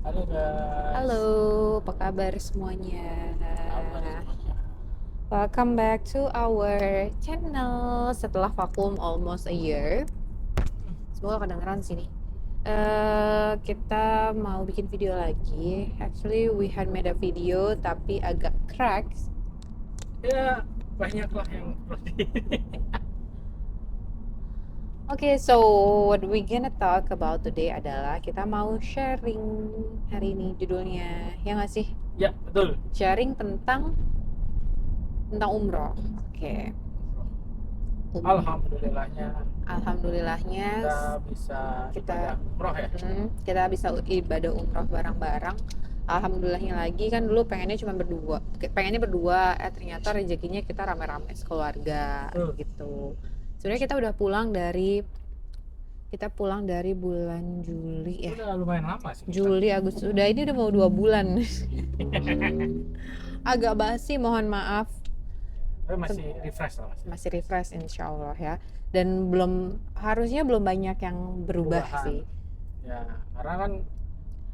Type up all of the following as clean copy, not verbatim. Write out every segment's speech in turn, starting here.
Halo Halo, guys, apa kabar semuanya? kabar semuanya? Welcome back to our channel setelah vakum almost a year. Semoga kedengeran sini. Kita mau bikin video lagi. Actually, we had made a video tapi agak cracks. Ya banyaklah yang seperti ini. Okay, so what we gonna talk about today adalah kita mau sharing hari ini judulnya, ya nggak sih? Ya betul. Sharing tentang umroh. Oke. Alhamdulillahnya Alhamdulillahnya kita bisa kita ibadah umroh ya. kita bisa ibadah umroh bareng-bareng. Alhamdulillahnya lagi kan dulu pengennya berdua, ternyata rezekinya kita rame-rame sekeluarga Betul. gitu. Sebenarnya kita pulang dari bulan Juli Itu ya. udah lumayan lama sih kita. Juli Agustus udah, ini udah mau 2 bulan. Agak basi, mohon maaf. Tapi masih refresh lah masih. Masih refresh insya Allah ya, dan harusnya belum banyak yang berubah Perubahan. sih. Ya karena kan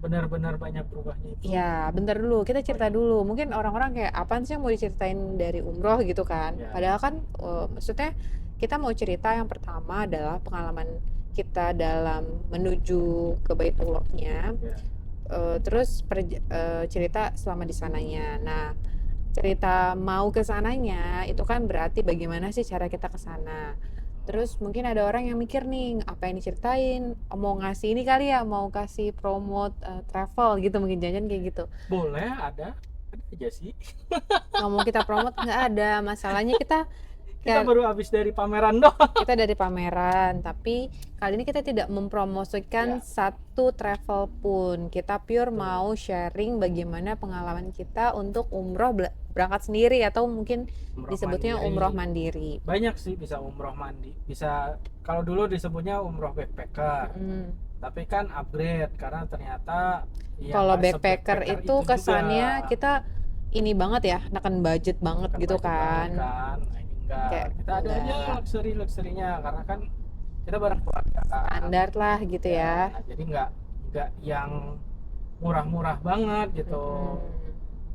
benar-benar banyak berubahnya itu. Ya, bentar dulu, kita cerita Banyak. dulu. Mungkin orang-orang kayak apaan sih yang mau diceritain dari umroh gitu kan. Ya. Padahal kan maksudnya kita mau cerita yang pertama adalah pengalaman kita dalam menuju ke Baitullahnya. Ya. Terus cerita selama di sananya. Nah, cerita mau ke sananya itu kan berarti bagaimana sih cara kita ke sana. Terus mungkin ada orang yang mikir nih, apa yang diceritain, mau ngasih ini kali ya, mau kasih promote travel gitu, mungkin jajan kayak gitu. Boleh ada aja sih. Nggak mau kita promote, nggak ada. Masalahnya kita Kita kayak baru habis dari pameran doang. kita dari pameran, tapi kali ini kita tidak mempromosikan Ya. satu travel pun. Kita pure Betul. mau sharing bagaimana pengalaman kita untuk umroh berangkat sendiri atau mungkin Umroh disebutnya mandiri. umroh mandiri. Banyak sih, bisa umroh mandi, bisa kalau dulu disebutnya umroh backpacker, tapi kan upgrade karena ternyata ya Kalau nggak backpacker se-backpacker itu juga, kesannya kita ini banget ya, neken budget banget kan gitu budget banget kan. kan. Nah, ini enggak, Kayak kita ada aja enggak luxury-luxurynya karena kan kita bareng keluarga kan. standar lah gitu Ya, ya. jadi nggak yang murah-murah banget gitu,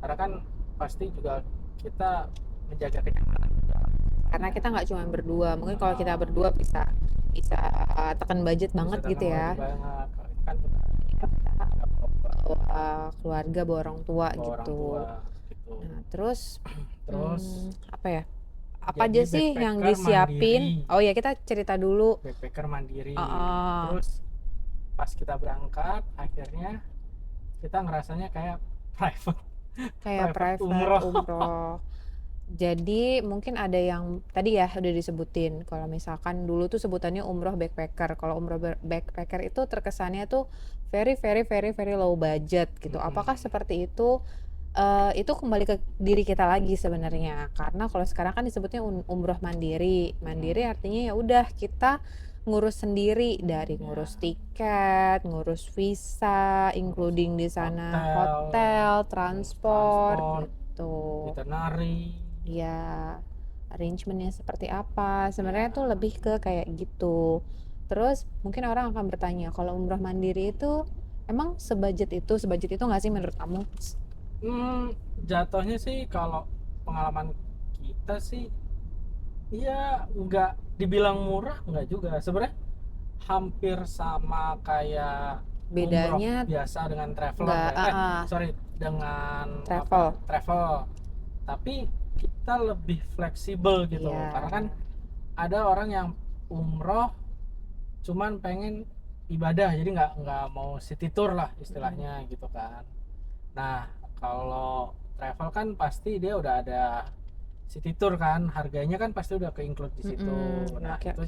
karena kan pasti juga kita menjaga kenyamanan juga. Karena kita nggak cuma berdua, mungkin kalau kita berdua bisa bisa tekan budget banget Bisa gitu ya. banget kalau ini kan kita Bawa keluarga, bawa orang tua bawa orang gitu. tua gitu. Nah, terus Terus apa ya? Apa jadi aja sih yang backpacker disiapin? mandiri. Oh ya, kita cerita dulu. Backpacker mandiri. Uh, Terus pas kita berangkat akhirnya kita ngerasanya kayak private Kayak private umroh. umroh. Jadi mungkin ada yang tadi ya udah disebutin. Kalau misalkan dulu tuh sebutannya umroh backpacker. Kalau umroh backpacker itu terkesannya tuh very very very very low budget gitu. Apakah seperti itu? Itu kembali ke diri kita lagi sebenarnya. Karena kalau sekarang kan disebutnya umroh mandiri. Mandiri artinya ya udah kita ngurus sendiri, dari ngurus tiket, ngurus visa, including di sana hotel, transport gitu. Veterinary. Ya, arrangementnya seperti apa? Sebenarnya tuh lebih ke kayak gitu. Terus mungkin orang akan bertanya, kalau umroh mandiri itu emang sebajet itu nggak sih menurut kamu? Jatuhnya sih kalau pengalaman kita sih ya nggak dibilang murah, nggak juga sebenarnya, hampir sama kayak umroh Bedanya biasa dengan traveler nggak ya. Sorry, dengan travel. travel, tapi kita lebih fleksibel gitu. Iya. Karena kan ada orang yang umroh cuman pengen ibadah, jadi nggak mau city tour lah istilahnya gitu kan. Nah, kalau travel kan pasti dia udah ada city tour kan, harganya kan pasti udah ke include di situ. Nah, Oke. itu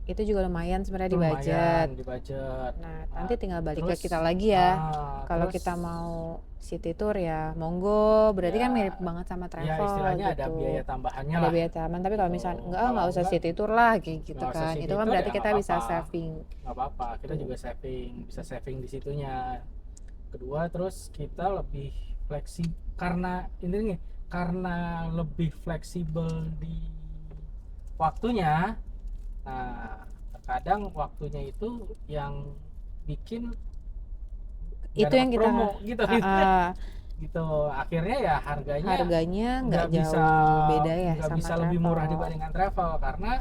Itu juga lumayan sebenarnya di lumayan budget. di budget. Nah, nanti tinggal balik terus, ke kita lagi ya. Kalau terus kita mau city tour ya monggo, berarti kan ya, mirip banget sama ya travel istilahnya gitu. ada biaya tambahannya Ada lah. biaya tambahan, tapi kalau misalnya Tuh, nggak kalau usah enggak, city tour lah kayak gitu nggak usah kan. city Itu kan tour berarti ya kita nggak bisa apa-apa. saving. Nggak apa-apa, kita juga bisa saving di situnya. Kedua, terus kita lebih fleksibel karena ini nih, karena lebih fleksibel di waktunya. Nah, terkadang waktunya itu yang bikin nggak Itu dapat yang kita promo gitu gitu. Akhirnya ya harganya nggak nggak bisa jauh beda ya nggak sama bisa lebih murah travel. dibandingkan travel karena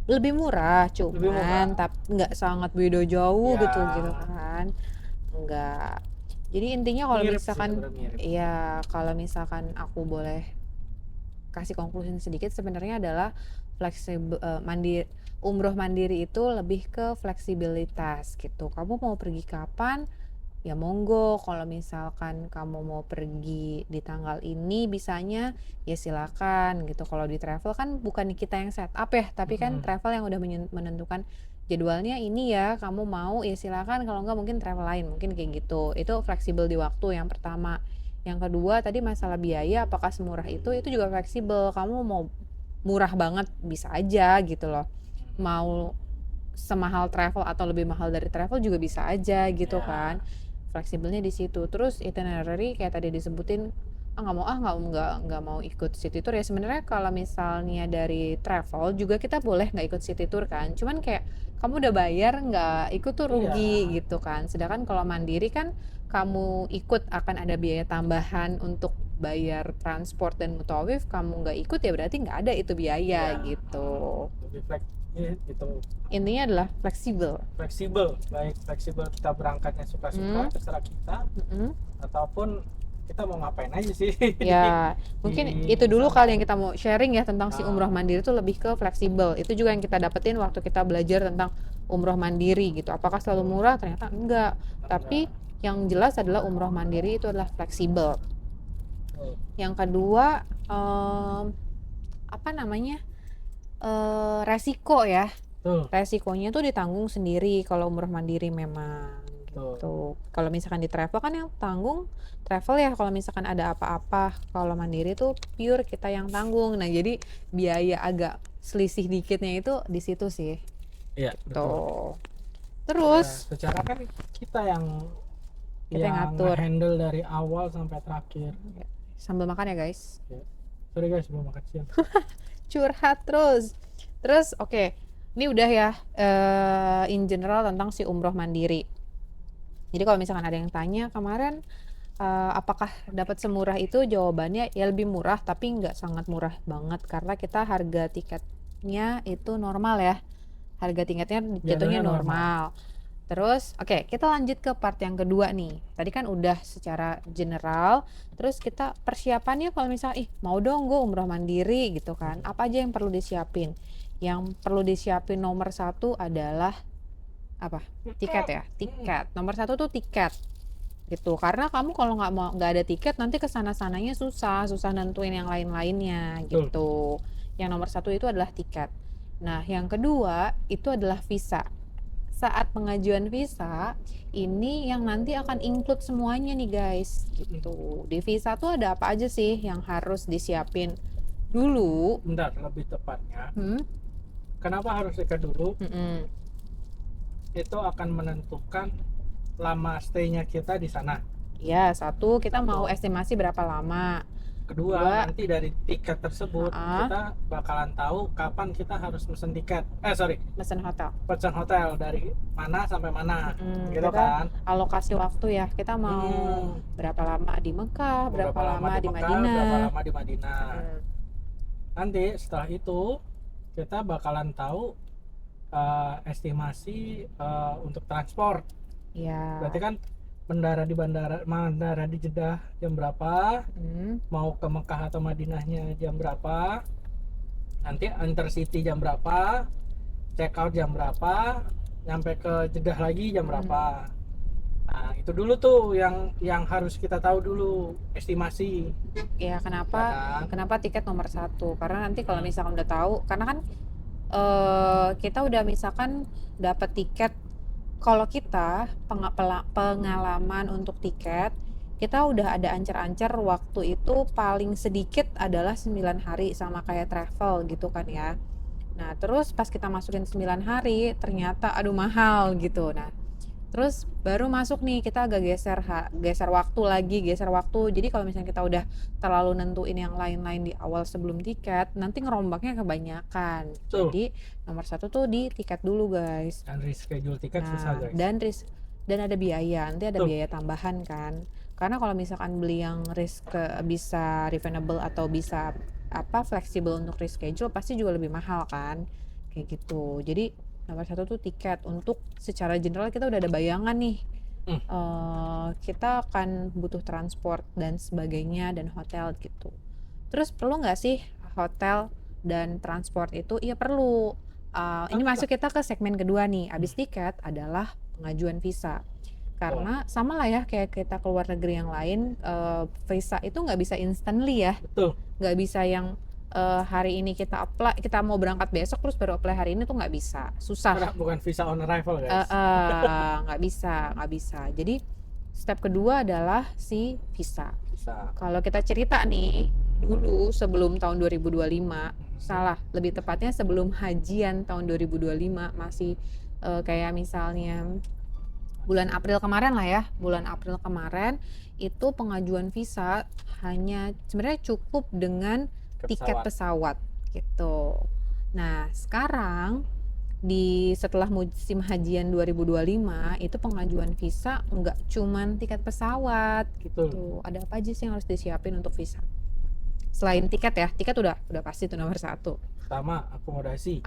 Lebih murah, lebih cuman murah tapi nggak sangat beda jauh ya. gitu kan. Enggak. Jadi intinya kalau Mirip sih misalkan, sebenarnya, mirip. ya kalau misalkan aku boleh kasih konklusi sedikit, sebenarnya adalah fleksibel, umroh mandiri itu lebih ke fleksibilitas gitu. Kamu mau pergi kapan, ya monggo. Kalau misalkan kamu mau pergi di tanggal ini bisanya, ya silakan gitu. Kalau di travel kan bukan kita yang set up ya, tapi kan travel yang udah menentukan jadwalnya ini ya, kamu mau ya silakan, kalau enggak mungkin travel lain, mungkin kayak gitu. Itu fleksibel di waktu yang pertama. Yang kedua tadi masalah biaya, apakah semurah itu juga fleksibel. Kamu mau murah banget bisa aja gitu loh. Mau semahal travel atau lebih mahal dari travel juga bisa aja gitu Ya, kan. Fleksibelnya di situ. Terus itinerary kayak tadi disebutin, nggak mau ikut city tour ya. Sebenarnya kalau misalnya dari travel juga kita boleh nggak ikut city tour kan. Cuman kayak kamu udah bayar nggak ikut tuh iya, rugi gitu kan. Sedangkan kalau mandiri kan kamu ikut akan ada biaya tambahan untuk bayar transport dan mutawif, kamu nggak ikut ya berarti nggak ada itu biaya iya. gitu. Lebih gitu, Intinya adalah fleksibel. fleksibel, baik fleksibel kita berangkatnya suka-suka Hmm. terserah kita, Mm-mm. ataupun kita mau ngapain aja sih Ya, di mungkin itu dulu sana. kali yang kita mau sharing ya tentang si umroh Ah, mandiri itu lebih ke fleksibel. Itu juga yang kita dapetin waktu kita belajar tentang umroh mandiri gitu. Apakah selalu murah? Ternyata enggak. enggak. Tapi yang jelas adalah umroh mandiri itu adalah fleksibel. Tuh, Yang kedua, apa namanya? Resiko ya. tuh, Resikonya tuh ditanggung sendiri kalau umroh mandiri memang tuh. gitu. Kalau misalkan di travel kan yang tanggung travel ya, kalau misalkan ada apa-apa. Kalau mandiri tuh pure kita yang tanggung. Nah, jadi biaya agak selisih dikitnya itu di situ sih. Iya, betul. Tuh. Ya, Terus secara kan kita yang kita yang ngatur. handle dari awal sampai terakhir. Sambil makan ya, guys. Ya. Sorry guys, belum makan siang. Curhat terus. Terus oke. Ini udah ya in general tentang si umroh mandiri. Jadi kalau misalkan ada yang tanya kemarin apakah dapat semurah itu, jawabannya ya lebih murah tapi nggak sangat murah banget karena kita harga tiketnya itu normal ya. Harga tiketnya jatuhnya Jadwalnya normal. normal. Terus oke, kita lanjut ke part yang kedua nih. Tadi kan udah secara general, terus kita persiapannya kalau misalnya mau dong gue umroh mandiri gitu kan. Apa aja yang perlu disiapin? Yang perlu disiapin nomor satu adalah apa? Tiket ya, tiket. Nomor satu tuh tiket gitu, karena kamu kalau nggak ada tiket nanti kesana sananya susah nentuin yang lain-lainnya Betul. gitu. Yang nomor satu itu adalah tiket. Nah, yang kedua itu adalah visa. Saat pengajuan visa ini yang nanti akan include semuanya nih guys gitu. Di visa tuh ada apa aja sih yang harus disiapin dulu? Bentar, lebih tepatnya. Hmm? Kenapa harus tiket dulu? Mm-mm. Itu akan menentukan lama stay-nya kita di sana. Ya, satu kita mau Satu. estimasi berapa lama. Kedua, nanti dari tiket tersebut Ah, kita bakalan tahu kapan kita harus pesen tiket. Mesen hotel. Pesan hotel dari mana sampai mana, gitu Kita kan? alokasi waktu ya. Kita mau berapa lama di Mekah, berapa lama di Mekah, Madinah. berapa lama di Madinah. Mm. Nanti setelah itu kita bakalan tahu estimasi untuk transport. Ya. Berarti kan bandara di Jeddah jam berapa, mau ke Mekah atau Madinahnya jam berapa, nanti intercity jam berapa, check out jam berapa, nyampe ke Jeddah lagi jam berapa. Nah, itu dulu tuh yang harus kita tahu dulu estimasi. Ya, Ya kan? kenapa tiket nomor satu? Karena nanti kalau misalkan udah tahu, karena kan kita udah misalkan dapat tiket, kalau kita pengalaman untuk tiket, kita udah ada ancer-ancer waktu itu paling sedikit adalah 9 hari sama kayak travel gitu kan ya. Nah, terus pas kita masukin 9 hari, ternyata aduh mahal gitu. Nah, terus baru masuk nih, kita agak geser waktu. Jadi kalau misalnya kita udah terlalu nentuin yang lain-lain di awal sebelum tiket, nanti ngerombaknya kebanyakan. Betul. Jadi nomor satu tuh di tiket dulu guys. Dan reschedule tiket susah Nah, guys. dan dan ada biaya, nanti ada Betul. biaya tambahan kan. Karena kalau misalkan beli yang bisa refundable atau bisa fleksibel untuk reschedule pasti juga lebih mahal kan. Kayak gitu. Jadi nomor satu tuh tiket. Untuk secara general kita udah ada bayangan nih. Hmm. Kita akan butuh transport dan sebagainya dan hotel gitu. Terus perlu nggak sih hotel dan transport itu? Iya perlu. Ini masuk kita ke segmen kedua nih. Abis tiket adalah pengajuan visa. Karena sama lah ya kayak kita keluar negeri yang lain, visa itu nggak bisa instantly ya. Betul. Nggak bisa yang hari ini kita apply, kita mau berangkat besok terus baru apply hari ini tuh nggak bisa. Susah. Karena bukan visa on arrival guys. Nggak bisa. Jadi step kedua adalah si visa. Kalau kita cerita nih, dulu sebelum tahun 2025, salah, lebih tepatnya sebelum hajian tahun 2025, masih kayak misalnya bulan April kemarin lah ya, bulan April kemarin itu pengajuan visa hanya sebenarnya cukup dengan tiket pesawat gitu. Nah sekarang setelah musim hajian 2025 itu pengajuan visa nggak cuman tiket pesawat gitu. Betul. Ada apa aja sih yang harus disiapin untuk visa? Selain tiket ya, tiket udah pasti tuh nomor satu. Pertama Akomodasi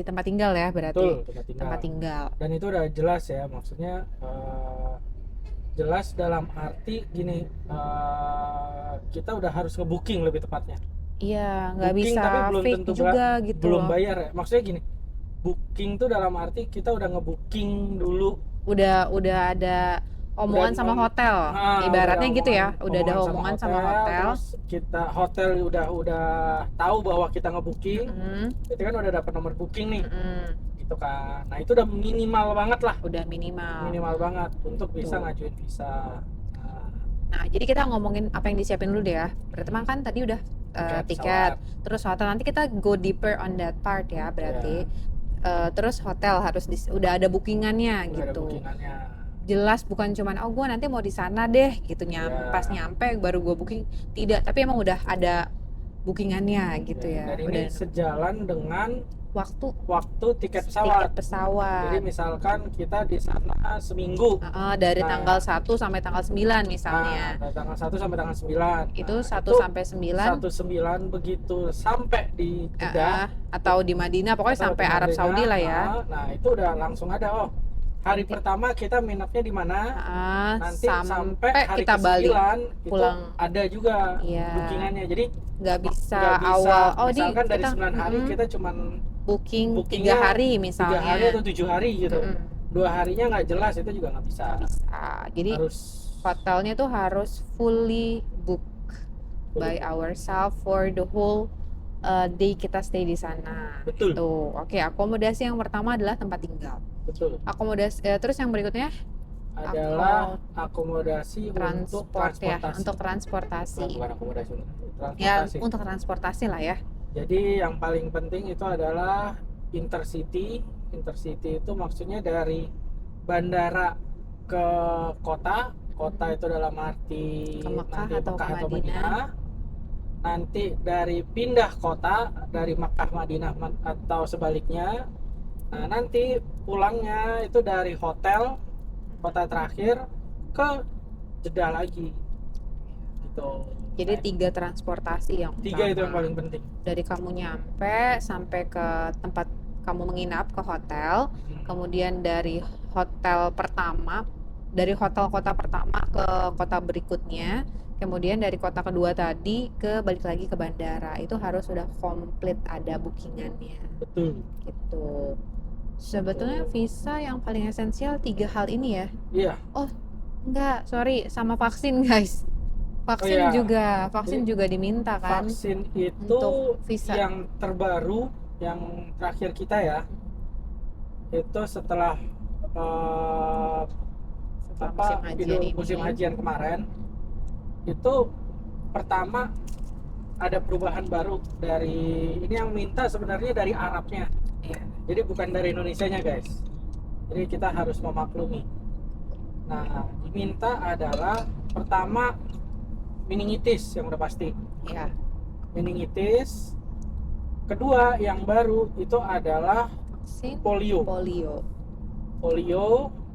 tempat tinggal ya berarti. Betul, tempat tinggal. Dan itu udah jelas ya, maksudnya jelas dalam arti gini, kita udah harus ngebooking lebih tepatnya. Iya, nggak Booking, bisa tapi belum fake tentu juga gitu belum loh. bayar ya. Maksudnya gini, booking tuh dalam arti kita udah ngebooking dulu. Udah ada omongan sama hotel. Ibaratnya gitu ya, udah ada omongan sama hotel. Terus kita hotel udah tahu bahwa kita ngebooking. Itu kan udah dapat nomor booking nih. Gitu kan. Nah, itu udah minimal banget lah. Udah minimal banget untuk bisa ngajuin visa. Nah, jadi kita ngomongin apa yang disiapin dulu deh ya. Pertama kan tadi udah tiket, terus hotel, nanti kita go deeper on that part ya berarti. Terus hotel harus udah ada bookingannya gitu. Jelas bukan cuman gue nanti mau di sana deh gitu, pas nyampe baru gue booking, tidak, tapi emang udah ada bookingannya gitu ya. Dan ini sejalan dengan waktu tiket pesawat. Jadi misalkan kita di sana seminggu. Dari tanggal 1 sampai tanggal 9 misalnya. Dari tanggal 1 sampai tanggal 9. Itu 1 sampai 9. 1-9 begitu sampai di Jeddah atau di Madinah, pokoknya sampai Arab Saudi lah ya. Nah, itu udah langsung ada hari pertama kita minapnya di mana, nanti sampai hari kita balik pulang itu ada juga bookingannya. Jadi nggak bisa awal misalkan dari 9 hari kita cuman booking 3 hari misalnya, 3 hari atau 7 hari gitu. 2 harinya nggak jelas, itu juga nggak bisa. Jadi hotelnya tuh harus fully book by ourselves for the whole day kita stay di sana. Betul. Tuh, oke, akomodasi yang pertama adalah tempat tinggal. Betul. Akomodasi terus yang berikutnya adalah akomodasi untuk transportasi. Untuk transportasi. Bukan akomodasi, transportasi. Ya, untuk transportasi lah ya. Jadi yang paling penting itu adalah intercity. Intercity itu maksudnya dari bandara ke kota itu dalam arti ke Mekah nanti atau ke Madinah. Madinah. Nanti dari pindah kota dari Makkah Madinah atau sebaliknya. Nah, nanti pulangnya itu dari hotel kota terakhir ke Jeddah lagi. Gitu. Jadi 3 transportasi yang utama. 3 itu yang paling penting. Dari kamu nyampe sampai ke tempat kamu menginap, ke hotel, kemudian dari hotel pertama, dari hotel kota pertama ke kota berikutnya, kemudian dari kota kedua tadi balik lagi ke bandara. Itu harus sudah komplit ada bookingannya. Betul. Gitu. Sebetulnya visa yang paling esensial 3 hal ini ya. Iya. Oh, enggak, sorry, sama vaksin guys. Vaksin juga diminta kan. Vaksin itu visa yang terbaru, yang terakhir kita ya. Itu setelah musim hajian kemarin. Itu pertama ada perubahan baru dari ini, yang minta sebenarnya dari Arabnya. Jadi bukan dari Indonesianya guys. Jadi kita harus memaklumi. Nah, diminta adalah pertama meningitis yang udah pasti. Iya. Meningitis. Kedua yang baru itu adalah vaksin polio.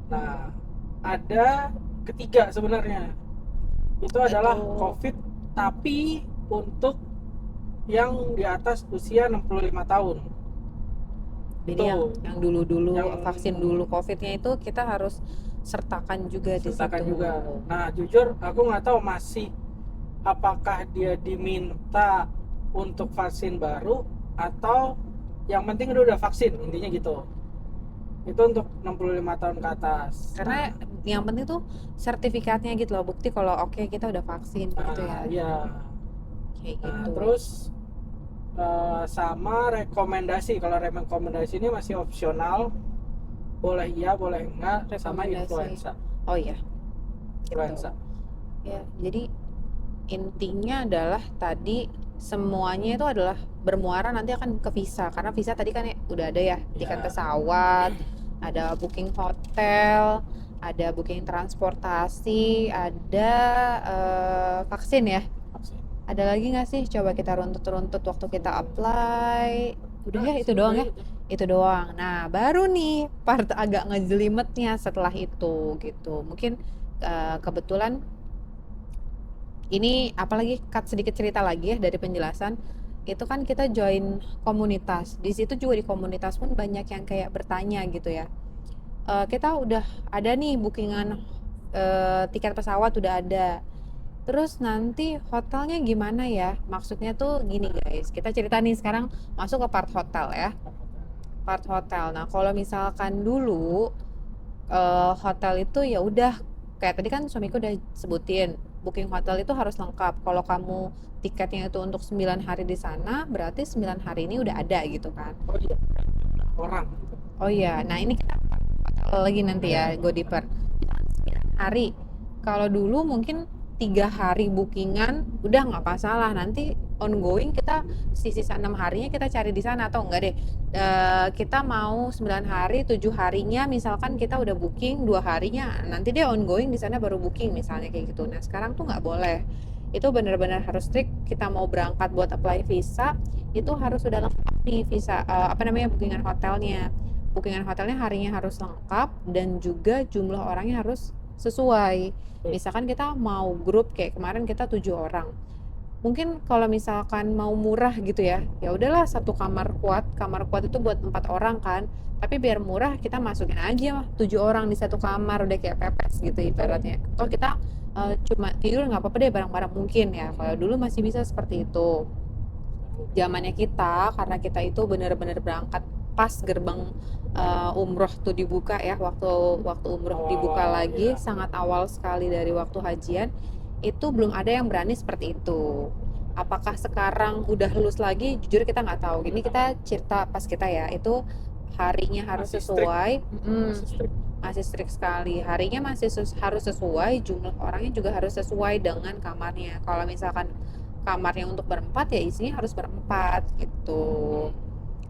Nah, ada ketiga sebenarnya. Itu adalah Itu COVID tapi untuk yang di atas usia 65 tahun. jadi yang Itu dulu-dulu yang vaksin dulu COVID-nya itu kita harus sertakan juga di sertakan situ. juga. Nah, jujur aku nggak tahu masih apakah dia diminta untuk vaksin baru atau yang penting udah vaksin, intinya gitu. Itu untuk 65 tahun ke atas. Karena yang penting tuh sertifikatnya gitu loh, bukti kalau oke kita udah vaksin gitu ya. Iya. Kayak Nah, gitu. terus sama rekomendasi. Kalau rekomendasi ini masih opsional, boleh iya, boleh enggak, sama Rekomendasi. influenza. Oh iya, gitu. Influenza. Ya, jadi intinya adalah tadi semuanya itu adalah bermuara nanti akan ke visa, karena visa tadi kan udah ada ya tiket Ya, pesawat, ada booking hotel, ada booking transportasi, ada vaksin ya. vaksin. Ada lagi nggak sih? Coba kita runtut-runtut waktu kita apply. Udah ya itu Sih, doang udah ya. itu. Itu doang. Nah, baru nih part agak ngejelimetnya setelah itu gitu. Mungkin kebetulan ini apalagi cut sedikit cerita lagi ya dari penjelasan. Itu kan kita join komunitas. Di situ juga di komunitas pun banyak yang kayak bertanya gitu ya. Kita udah ada nih bookingan tiket pesawat udah ada. Terus nanti hotelnya gimana ya? Maksudnya tuh gini guys, kita cerita nih sekarang masuk ke part hotel ya. Part hotel. Nah, kalau misalkan dulu hotel itu ya udah kayak tadi kan suamiku udah sebutin, booking hotel itu harus lengkap. Kalau kamu tiketnya itu untuk 9 hari di sana, berarti 9 hari ini udah ada gitu kan. Oh iya, orang. Oh iya, nah ini kita hotel lagi nanti ya, go deeper. 9 hari. Kalau dulu mungkin 3 hari bookingan udah nggak masalah. Nanti ongoing kita sisa 6 harinya kita cari di sana atau enggak deh. Kita mau 9 hari, 7 harinya misalkan kita udah booking 2 harinya, nanti deh ongoing di sana baru booking misalnya kayak gitu. Nah sekarang tuh nggak boleh. Itu benar-benar harus strict. Kita mau berangkat buat apply visa itu harus sudah lengkap nih visa apa namanya bookingan hotelnya. Bookingan hotelnya harinya harus lengkap dan juga jumlah orangnya harus sesuai. Misalkan kita mau grup kayak kemarin kita 7 orang. Mungkin kalau misalkan mau murah gitu ya, ya udahlah satu kamar kuat. Kamar kuat itu buat 4 orang kan. Tapi biar murah kita masukin aja 7 orang di satu kamar udah kayak pepes gitu ibaratnya. Atau kita cuma tidur nggak apa-apa deh bareng-bareng mungkin ya. Kalau dulu masih bisa seperti itu. Zamannya kita karena kita itu benar-benar berangkat pas gerbang umroh tuh dibuka ya waktu waktu umroh dibuka lagi Iya. sangat awal sekali dari waktu hajian itu belum ada yang berani seperti itu. Apakah sekarang udah lulus lagi? Jujur kita nggak tahu. Ini kita cerita pas kita ya itu harinya harus Masih strict. sesuai, Masih strict. masih strict sekali. Harinya masih harus sesuai, jumlah orangnya juga harus sesuai dengan kamarnya. Kalau misalkan kamarnya untuk berempat ya isinya harus berempat gitu.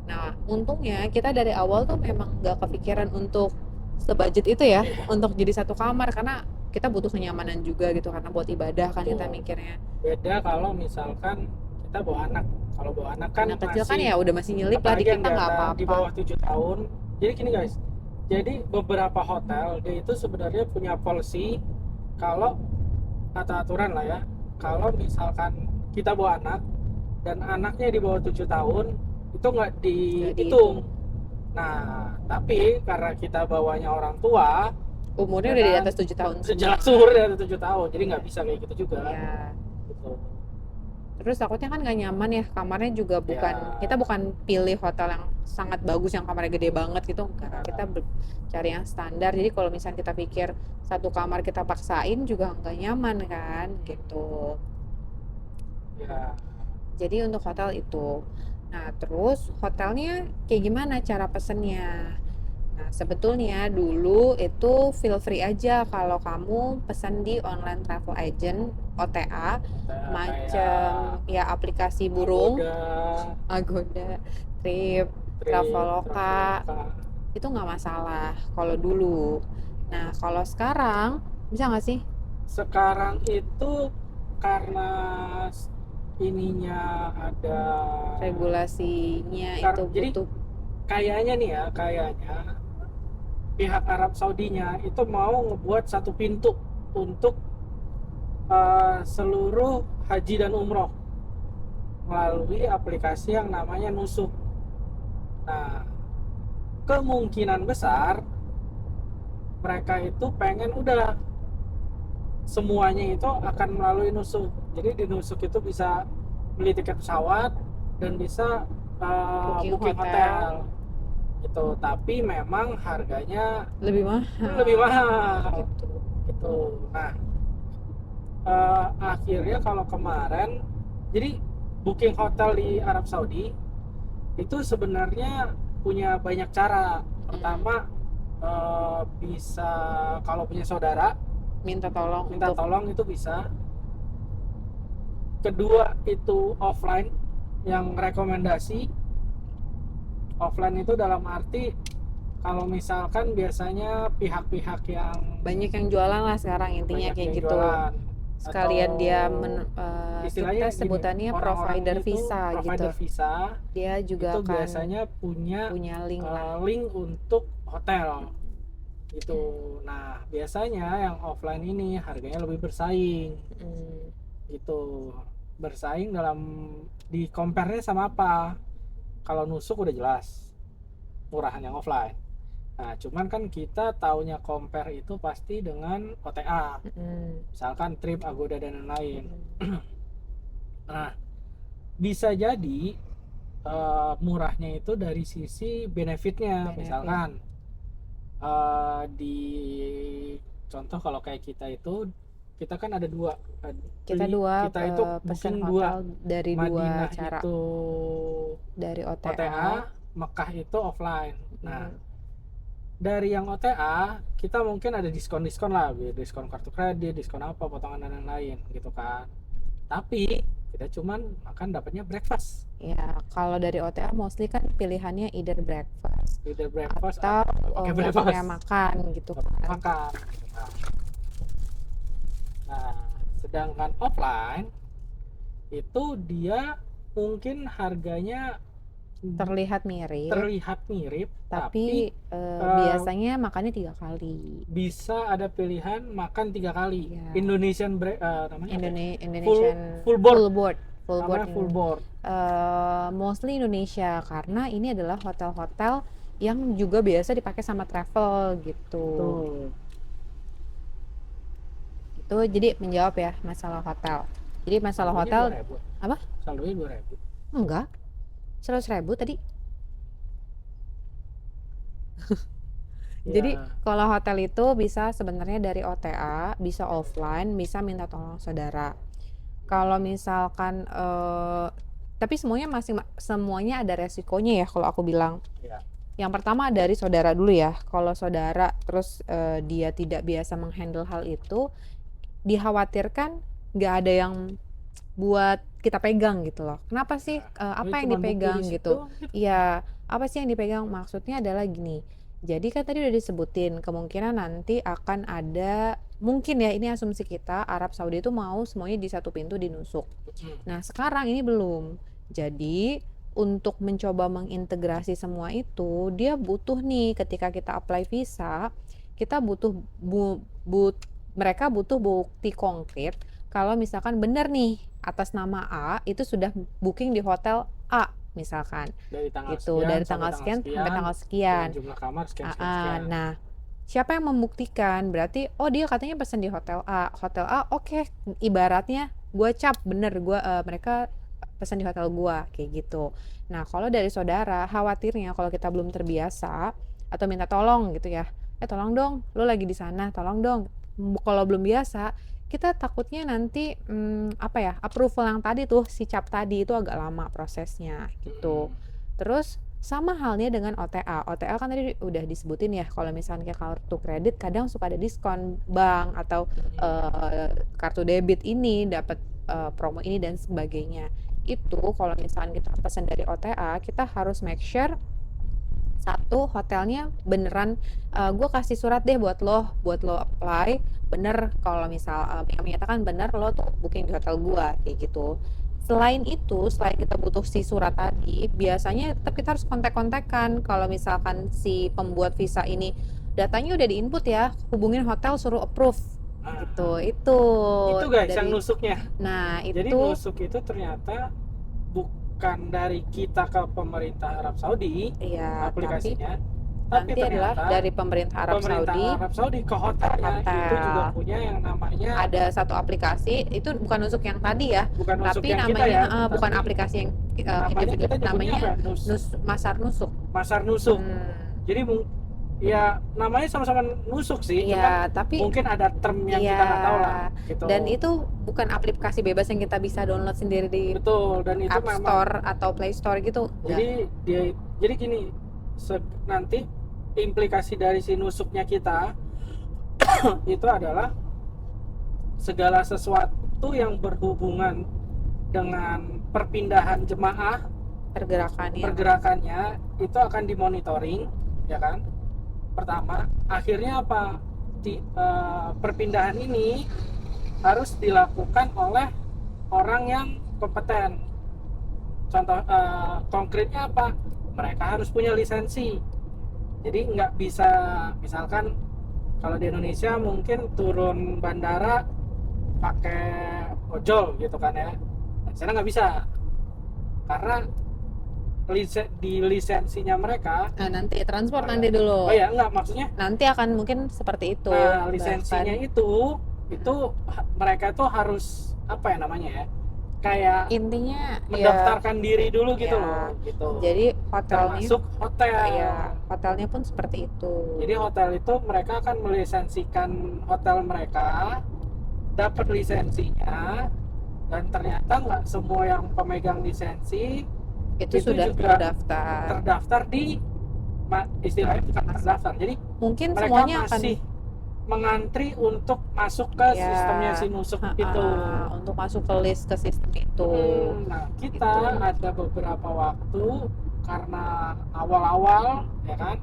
Nah, untungnya kita dari awal tuh memang nggak kepikiran untuk sebudget itu ya, untuk jadi satu kamar karena kita butuh kenyamanan juga gitu karena buat ibadah kan kita Betul. mikirnya. Beda kalau misalkan kita bawa anak. Kalau bawa anak kan Anak kecil kan masih, ya udah masih nyelip lah di apalagi yang kita nggak di apa-apa. bawah 7 tahun. Jadi gini guys, jadi beberapa hotel dia itu sebenarnya punya policy, kalau kata aturan lah ya, kalau misalkan kita bawa anak dan anaknya di bawah 7 tahun itu nggak Nggak dihitung. Nah, tapi karena kita bawanya orang tua, Umurnya ya udah di kan, atas 7 tahun jelas semua. umur dari 7 tahun, jadi nggak bisa kayak gitu juga. Ya. Gitu. Terus takutnya kan nggak nyaman ya kamarnya juga bukan Ya. kita bukan pilih hotel yang sangat bagus yang kamarnya gede banget gitu enggak kita cari yang standar jadi kalau misalnya kita pikir satu kamar kita paksain juga nggak nyaman kan gitu Ya. jadi untuk hotel itu nah terus hotelnya kayak gimana cara pesennya. Nah, sebetulnya dulu itu feel free aja kalau kamu pesan di online travel agent OTA macam ya aplikasi burung, Agoda, Trip, Traveloka itu nggak masalah kalau dulu. Nah, kalau sekarang bisa nggak sih? Sekarang itu karena ininya ada Regulasinya itu jadi butuh kayaknya nih ya, kayaknya pihak Arab Saudinya itu mau ngebuat satu pintu untuk seluruh haji dan umroh melalui aplikasi yang namanya Nusuk. Nah, kemungkinan besar mereka itu pengen udah semuanya itu akan melalui Nusuk. Jadi di Nusuk itu bisa beli tiket pesawat dan bisa Booking booking hotel hotel gitu. Tapi memang harganya lebih lebih mahal mahal gitu. gitu. Nah, akhirnya kalau kemarin, jadi booking hotel di Arab Saudi itu sebenarnya punya banyak cara. Pertama, bisa kalau punya saudara Minta tolong minta untuk tolong itu bisa. Kedua itu offline, yang rekomendasi offline itu dalam arti kalau misalkan biasanya pihak-pihak yang banyak yang jualan lah sekarang, intinya banyak kayak yang gitu. jualan atau Sekalian dia kita istilahnya gini, sebutannya orang-orangnya provider itu visa gitu. provider visa Dia juga itu akan biasanya punya punya link lah. link untuk hotel gitu. Nah, biasanya yang offline ini harganya lebih bersaing Mm. gitu. Bersaing dalam di compare-nya sama apa? Kalau Nusuk udah jelas murahan yang offline. Nah, cuman kan kita taunya compare itu pasti dengan OTA. Mm. Misalkan Trip, Agoda dan lain-lain. Mm. Nah, bisa jadi murahnya itu dari sisi benefitnya. Benefit. Misalkan di contoh kalau kayak kita itu, kita kan ada dua. Kita dua kita itu pesan booking hotel dua. dari dua Madinah cara, itu dari OTA. OTA, Mekah itu offline. Nah, Mm. dari yang OTA kita mungkin ada diskon-diskon lah, diskon kartu kredit, diskon apa, potongan dan lain-lain gitu kan. Tapi kita cuman makan dapatnya breakfast. Ya, kalau dari OTA mostly kan pilihannya either breakfast Either breakfast atau pakai nggak breakfast, pakai makan gitu kan. makan gitu kan. Nah, sedangkan offline itu dia mungkin harganya Terlihat mirip, mirip, tapi biasanya makannya 3 kali. bisa ada pilihan makan 3 kali. Ya. Indonesian namanya Indonesian full board. full board. Namanya full board. Mostly Indonesia karena ini adalah hotel-hotel yang juga biasa dipakai sama travel gitu. Tuh. Itu jadi menjawab ya masalah hotel. Jadi masalah Saldonya hotel 2.000. apa? Saldonya 2.000. Enggak, 100.000 tadi. Jadi Ya, kalau hotel itu bisa sebenarnya dari OTA, bisa offline, bisa minta tolong saudara. Kalau misalkan tapi semuanya ada resikonya ya kalau aku bilang. ya. Yang pertama dari saudara dulu ya. Kalau saudara terus dia tidak biasa menghandle hal itu, dikhawatirkan nggak ada yang buat kita pegang gitu loh. Kenapa sih apa yang Cuman dipegang bukti di gitu? situ. Iya, apa sih yang dipegang? Maksudnya adalah gini. Jadi kan tadi udah disebutin kemungkinan nanti akan ada, mungkin ya ini asumsi kita, Arab Saudi itu mau semuanya di satu pintu dinusuk. Nah sekarang ini belum. Jadi untuk mencoba mengintegrasi semua itu, dia butuh nih ketika kita apply visa, kita butuh mereka butuh bukti konkret kalau misalkan benar nih atas nama A itu sudah booking di hotel A misalkan Dari tanggal gitu, sekian dari sampai tanggal sekian sampai tanggal sekian. dengan jumlah kamar sekian. Nah, siapa yang membuktikan? Berarti oh dia katanya pesan di hotel A. Hotel A oke, ibaratnya gue cap bener mereka pesan di hotel gua kayak gitu. Nah, kalau dari saudara khawatirnya kalau kita belum terbiasa atau minta tolong gitu ya. Tolong dong, lo lagi di sana, tolong dong. Kalau belum biasa, kita takutnya nanti apa ya, approval yang tadi tuh si cap tadi itu agak lama prosesnya gitu. Terus sama halnya dengan OTA. OTA kan tadi udah disebutin ya, kalau misalnya kayak kartu kredit kadang suka ada diskon bank atau kartu debit ini dapat promo ini dan sebagainya. Itu kalau misalnya kita pesan dari OTA, kita harus make sure satu, hotelnya beneran gue kasih surat deh buat lo apply bener, kalau misal yang menyatakan bener lo tuh booking di hotel gue kayak gitu. Selain itu, selain kita butuh si surat tadi, biasanya tetap kita harus kontak-kontakan kalau misalkan si pembuat visa ini datanya udah diinput ya, hubungin hotel suruh approve gitu. Nah, Itu itu guys yang dari nusuknya. nah Jadi itu nusuk itu ternyata bukan dari kita ke pemerintah Arab Saudi ya, tapi aplikasinya, tapi nanti adalah ternyata dari pemerintah Arab pemerintah Saudi Arab Saudi ke hotelnya itu juga hotel. punya yang namanya, Ada satu aplikasi itu bukan nusuk yang tadi ya, bukan nusuk tapi yang kita namanya ya, bukan tapi aplikasi yang namanya individu, kita nyebutnya namanya apa? Masar Nusuk. Masar nusuk. Hmm, Jadi ya namanya sama-sama nusuk sih, cuman iya, tapi mungkin ada term yang iya, kita nggak tahu lah gitu. dan itu bukan aplikasi bebas yang kita bisa download sendiri di Betul, dan itu App memang Store atau Play Store gitu. Ya, jadi gini, nanti implikasi dari si nusuknya kita itu adalah segala sesuatu yang berhubungan dengan perpindahan jemaah, pergerakannya itu akan dimonitoring, ya kan? Pertama, akhirnya apa? Perpindahan ini harus dilakukan oleh orang yang kompeten. Contoh konkretnya apa? Mereka harus punya lisensi. Jadi nggak bisa, misalkan kalau di Indonesia mungkin turun bandara pakai ojol gitu kan ya. Nah, di sana nggak bisa karena di lisensinya mereka. nanti transport Oh ya, nanti dulu. oh ya enggak, maksudnya Nanti akan mungkin seperti itu. nah lisensinya Bahkan itu mereka tuh harus apa ya namanya ya, kayak intinya ya, mendaftarkan diri dulu gitu ya, loh gitu, jadi hotelnya termasuk hotel. ya, hotelnya pun seperti itu. Jadi hotel itu mereka akan melisensikan hotel mereka, dapat lisensinya, dan ternyata nggak semua yang pemegang lisensi itu itu sudah juga terdaftar di istilahnya bukan terdaftar. Jadi mungkin mereka semuanya masih mengantri untuk masuk ke ya, sistemnya si nusuk itu. untuk masuk ke list ke sistem itu. Nah, kita ada beberapa waktu karena awal-awal ya kan,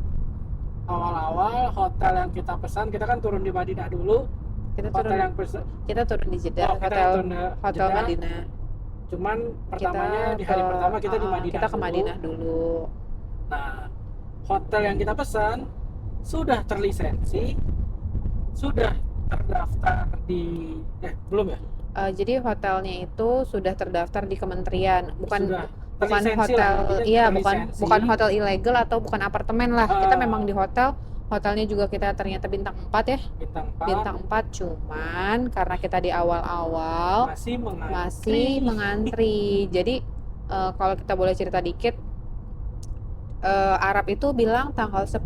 awal-awal hotel yang kita pesan, kita kan turun di Madinah dulu. Kita Kita turun di Jeddah, hotel Jeddah. Madinah. Cuman pertamanya di hari pertama kita di Madinah. Kita ke Madinah dulu. Nah, hotel yang kita pesan sudah terlisensi, sudah terdaftar di belum ya? Jadi hotelnya itu sudah terdaftar di kementerian, bukan hotel, iya, bukan hotel ilegal atau bukan apartemen lah. Kita memang di hotelnya juga kita ternyata bintang 4 ya. Bintang 4, cuman karena kita di awal-awal masih mengantri. Jadi kalau kita boleh cerita dikit, Arab itu bilang tanggal 10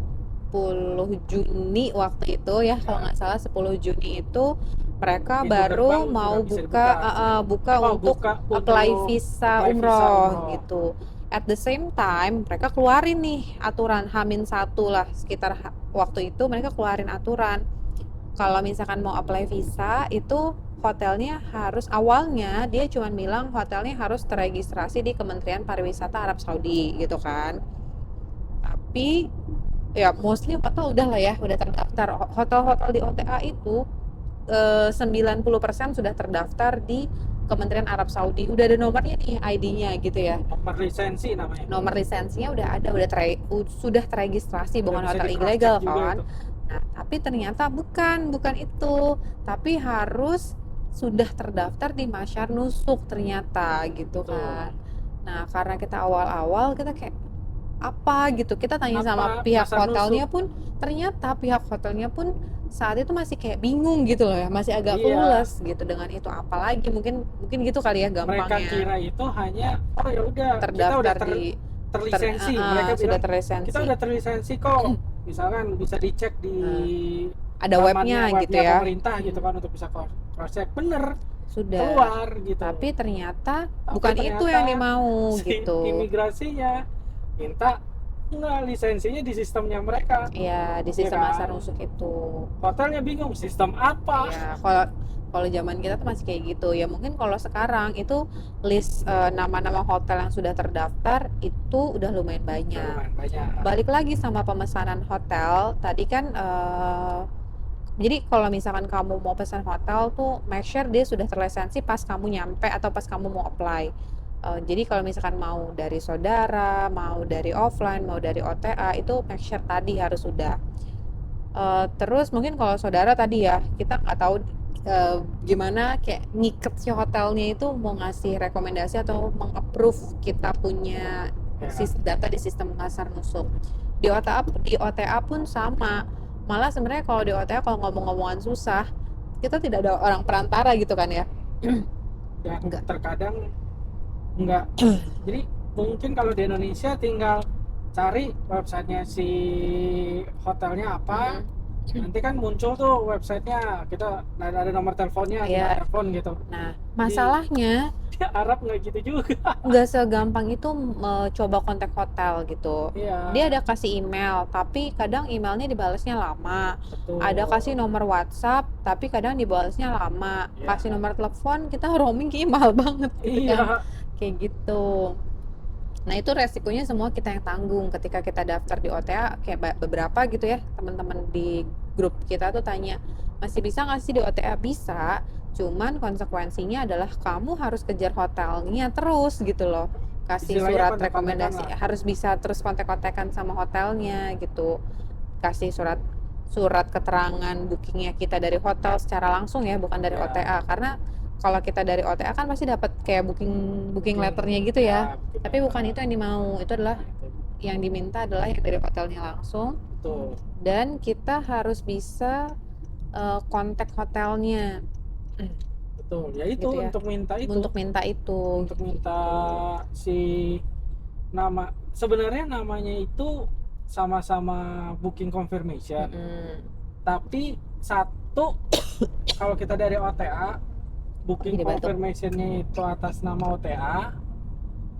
Juni waktu itu ya, kalau nggak salah 10 Juni itu mereka baru mau buka untuk apply visa umroh gitu. At the same time mereka keluarin nih aturan H-1 lah, sekitar waktu itu mereka keluarin aturan kalau misalkan mau apply visa itu hotelnya harus, awalnya dia cuma bilang hotelnya harus terregistrasi di Kementerian Pariwisata Arab Saudi gitu kan. Tapi ya mostly hotel udah lah ya, udah terdaftar. Hotel-hotel di OTA itu 90% sudah terdaftar di Kementerian Arab Saudi. Udah ada nomornya nih, ID-nya gitu ya. Nomor lisensi namanya. Nomor lisensinya udah ada, sudah terregistrasi, bukan hotel ilegal kan. Nah, tapi ternyata bukan itu. Tapi harus sudah terdaftar di Masar Nusuk ternyata gitu kan. Nah, karena kita awal-awal kita kayak apa gitu, kita tanya sama pihak hotelnya pun, ternyata pihak hotelnya pun saat itu masih kayak bingung gitu loh ya, masih agak clueless gitu dengan itu, apalagi mungkin gitu kali ya gampangnya. Mereka kira itu hanya ya udah terdaftar kita udah terlisensi. Mereka sudah terlisensi, kita udah terlisensi kok. Misalkan bisa dicek di ada webnya gitu ya, pemerintah gitu kan, untuk bisa cross check bener sudah keluar gitu. Tapi ternyata bukan itu yang dia mau gitu. Imigrasinya minta enggak, lisensinya di sistemnya mereka. Iya, di sistem Masar Nusuk itu. Hotelnya bingung sistem apa. Ya, kalau zaman kita tuh masih kayak gitu. Ya mungkin kalau sekarang itu list nama-nama hotel yang sudah terdaftar itu udah lumayan banyak. Balik lagi sama pemesanan hotel. Tadi kan jadi kalau misalkan kamu mau pesan hotel tuh make sure dia sudah terlisensi pas kamu nyampe atau pas kamu mau apply. Jadi kalau misalkan mau dari saudara, mau dari offline, mau dari OTA, itu make sure tadi harus sudah. Terus mungkin kalau saudara tadi ya, kita nggak tahu gimana kayak ngiket si hotelnya itu mau ngasih rekomendasi atau meng-approve kita punya Ya, data di sistem pasar nusuk. Di OTA pun sama. Malah sebenarnya kalau di OTA kalau ngomong-ngomongan susah, kita tidak ada orang perantara gitu kan ya. dan Enggak. terkadang nggak. Jadi mungkin kalau di Indonesia tinggal cari websitenya si hotelnya apa, nanti kan muncul tuh websitenya, kita ada nomor teleponnya, tinggal Ya. telepon gitu. Nah, Jadi masalahnya di Arab nggak gitu juga. nggak segampang itu coba kontak hotel gitu. Iya, Dia ada kasih email, tapi kadang emailnya dibalasnya lama. betul. Ada kasih nomor WhatsApp, tapi kadang dibalasnya lama. Iya. Kasih nomor telepon, kita roaming kayak mahal banget gitu kan. Iya, Kayak gitu. Nah, itu resikonya semua kita yang tanggung ketika kita daftar di OTA. Kayak beberapa gitu ya, teman-teman di grup kita tuh tanya, masih bisa nggak sih di OTA? Bisa, cuman konsekuensinya adalah kamu harus kejar hotelnya terus gitu loh. Kasih istilahnya surat kontak-kontakan rekomendasi, lah. harus bisa terus kontak-kontakan sama hotelnya gitu. Kasih surat keterangan bookingnya kita dari hotel secara langsung ya, bukan dari Ya. OTA. Karena kalau kita dari OTA kan pasti dapat kayak booking letternya gitu ya. booking Tapi bukan letter. itu yang dimau. Itu adalah yang diminta adalah yang dari hotelnya langsung. Betul. Dan kita harus bisa kontak hotelnya Betul. Ya itu gitu ya, untuk minta itu. untuk minta itu. Untuk minta si nama, sebenarnya namanya itu sama-sama booking confirmation. Tapi satu kalau kita dari OTA booking Jadi batuk. confirmationnya itu atas nama OTA.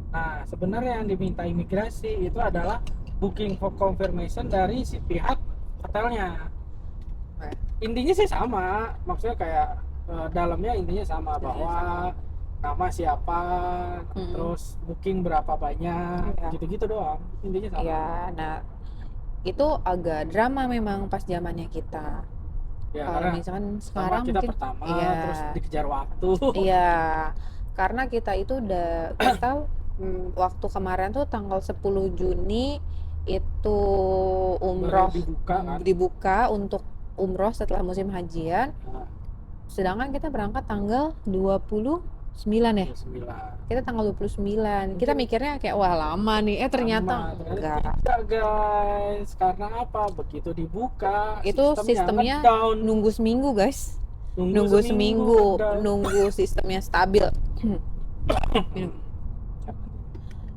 Nah, sebenarnya yang diminta imigrasi itu adalah booking for confirmation dari si pihak hotelnya. Wah. Intinya sih sama, maksudnya kayak dalamnya intinya sama, Intinya bahwa nama siapa, terus booking berapa banyak, Ya. gitu-gitu doang. Intinya sama. Ya, nah itu agak drama memang pas zamannya kita. Ya, Kalau karena misalkan pertama sekarang kita mungkin pertama, iya. terus dikejar waktu. Iya, karena kita itu udah kita waktu kemarin tuh tanggal 10 Juni itu umroh Baru dibuka kan. dibuka untuk umroh setelah musim hajian. Nah, Sedangkan kita berangkat tanggal 29 ya. 29. Kita tanggal 29. Kita mikirnya kayak wah lama nih. Ternyata Lama. enggak. Tidak guys, karena apa? Begitu dibuka Itu sistemnya ngedown. nunggu seminggu, guys. Nunggu Nunggu seminggu, ngedown. nunggu sistemnya stabil. Minum.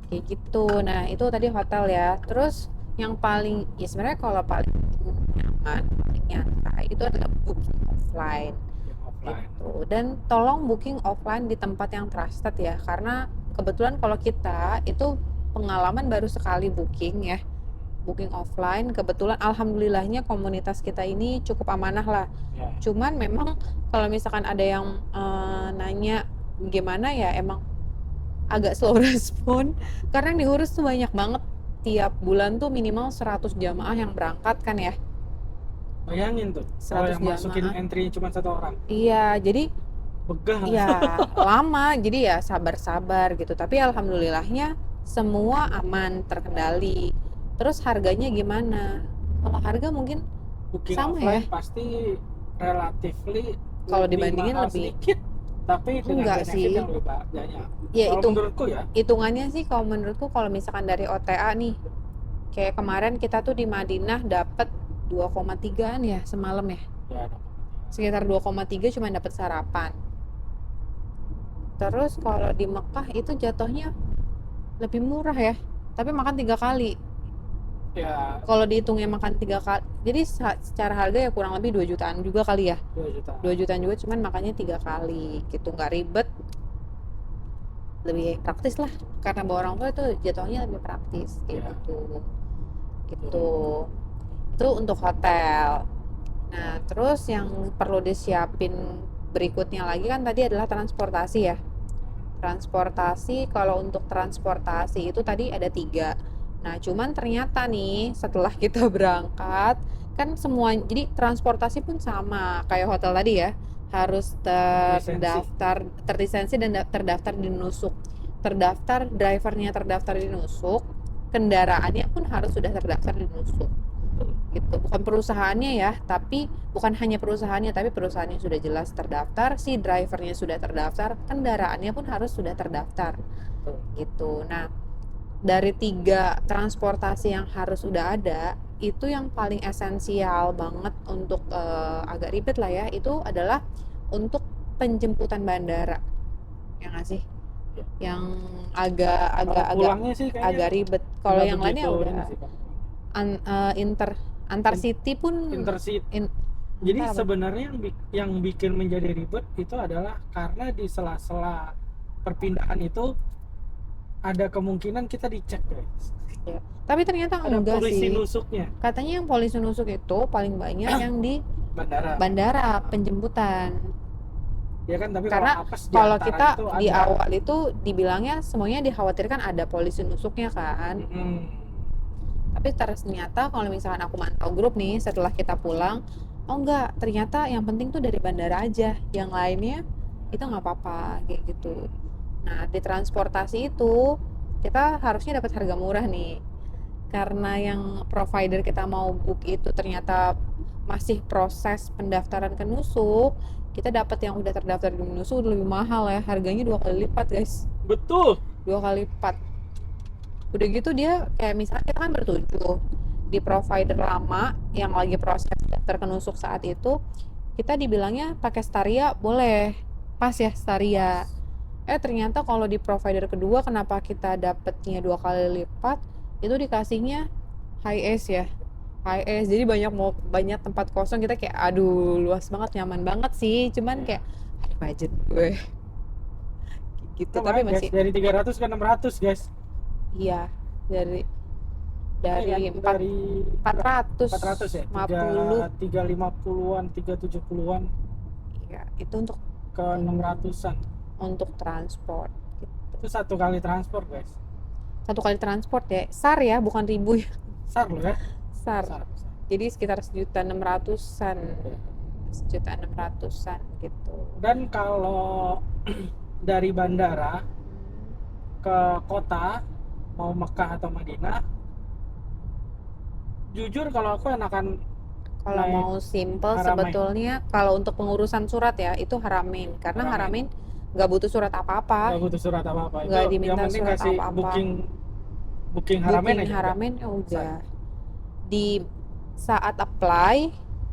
Kayak gitu. Nah, itu tadi hotel ya. Terus yang paling ya sebenarnya kalau paling nyaman, paling nyantai itu adalah booking offline. Gitu. Dan tolong booking offline di tempat yang trusted ya, karena kebetulan kalau kita itu pengalaman baru sekali booking ya, booking offline. Kebetulan alhamdulillahnya komunitas kita ini cukup amanah lah. Ya. Cuman memang kalau misalkan ada yang nanya gimana ya, emang agak slow respon karena yang diurus tuh banyak banget. Tiap bulan tuh minimal 100 jamaah yang berangkat kan ya. Bayangin tuh, 100 kalau yang masukin jamaah. entry cuma 1 orang. Iya, jadi Begah. ya lama, jadi ya sabar-sabar gitu. Tapi alhamdulillahnya semua aman, terkendali. Terus harganya gimana? Kalau harga mungkin Booking sama offline ya. pasti relatively Kalau dibandingin mahal lebih sedikit, tapi dengan enggak benefit sih. yang lebih banyak. Ya Kalau itu menurutku ya. hitungannya sih kalau menurutku kalau misalkan dari OTA nih, kayak kemarin kita tuh di Madinah dapat 2,3an ya semalam ya. Ya, Sekitar 2,3 cuma dapat sarapan. Terus kalau di Mekah itu jatuhnya lebih murah ya, tapi makan 3 kali. ya Kalau dihitungnya makan 3 kali, jadi secara harga ya kurang lebih 2 jutaan juga kali ya. 2 juta. 2 jutaan juga, cuman makannya 3 kali gitu, nggak ribet, lebih praktis lah, karena bawa orang tua itu jatuhnya lebih praktis kayak Iya. gitu. Itu untuk hotel. Nah, terus yang perlu disiapin berikutnya lagi kan tadi adalah transportasi ya. Transportasi, kalau untuk transportasi itu tadi ada 3. Nah, cuman ternyata nih setelah kita berangkat kan semua, jadi transportasi pun sama kayak hotel tadi ya, harus terlisensi dan terdaftar di Nusuk. Drivernya terdaftar di Nusuk, kendaraannya pun harus sudah terdaftar di Nusuk. gitu. Bukan perusahaannya ya, tapi bukan hanya perusahaannya, tapi perusahaannya sudah jelas terdaftar, si drivernya sudah terdaftar, kendaraannya pun harus sudah terdaftar Tuh. gitu. Nah, dari 3 transportasi yang harus udah ada, itu yang paling esensial banget untuk agak ribet lah ya, itu adalah untuk penjemputan bandara, ya nggak sih? Ya. Yang agak Kalau agak agak pulangnya sih kayaknya agak ribet. Kalau nggak yang lainnya begitu udah ini sih kalau pulangnya. antar In- city pun Intercity. in- Jadi antar apa? sebenarnya yang bikin menjadi ribet itu adalah karena di sela-sela perpindahan itu ada kemungkinan kita dicek, guys. Ya. Tapi ternyata Ada enggak polisi sih. nusuknya Katanya yang polisi nusuk itu paling banyak yang di bandara. bandara penjemputan. Ya kan, tapi kalau Karena apes di kalau antara kita itu di ada. awal itu dibilangnya semuanya dikhawatirkan ada polisi nusuknya kan. Tapi ternyata kalau misalkan aku mantau grup nih setelah kita pulang, oh enggak, ternyata yang penting tuh dari bandara aja. Yang lainnya itu nggak apa-apa kayak gitu. Nah, di transportasi itu kita harusnya dapat harga murah nih. Karena yang provider kita mau book itu ternyata masih proses pendaftaran ke Nusuk, kita dapat yang udah terdaftar di Nusuk udah lebih mahal ya, harganya 2 kali lipat guys, Betul. 2 kali lipat. Udah gitu dia kayak misalnya kita kan bertujuh di provider lama yang lagi proses daftar ke Nusuk saat itu, kita dibilangnya pakai Staria boleh, pas ya Staria. Ternyata kalau di provider kedua kenapa kita dapetnya 2 kali lipat, itu dikasihnya high S ya, high S, jadi banyak tempat kosong, kita kayak aduh luas banget, nyaman banget sih, cuman kayak ada budget gue gitu. Nah, Tapi guys, masih dari 300 ke 600, guys. iya, dari Iya kan? dari Dari 400 ya? 450 350-an, 370-an ya, itu untuk ke 600-an. transport gitu. Itu 1 kali transport, guys. 1 kali transport ya, SAR ya, bukan ribu ya, Besar loh ya. SAR. Besar. Jadi sekitar 1.600.000-an, 1.600.000-an gitu. Dan kalau dari bandara ke kota, mau Mekah atau Madinah, jujur kalau aku enakan Kalau naik mau simple Haramain. sebetulnya kalau untuk pengurusan surat ya itu Haramain, karena Haramain. Haramain nggak butuh surat apa-apa, Nggak butuh surat apa-apa. Itu nggak yang diminta penting surat kasih apa-apa. booking Haramain Booking aja. Haramain ya Selesai. udah. Di saat apply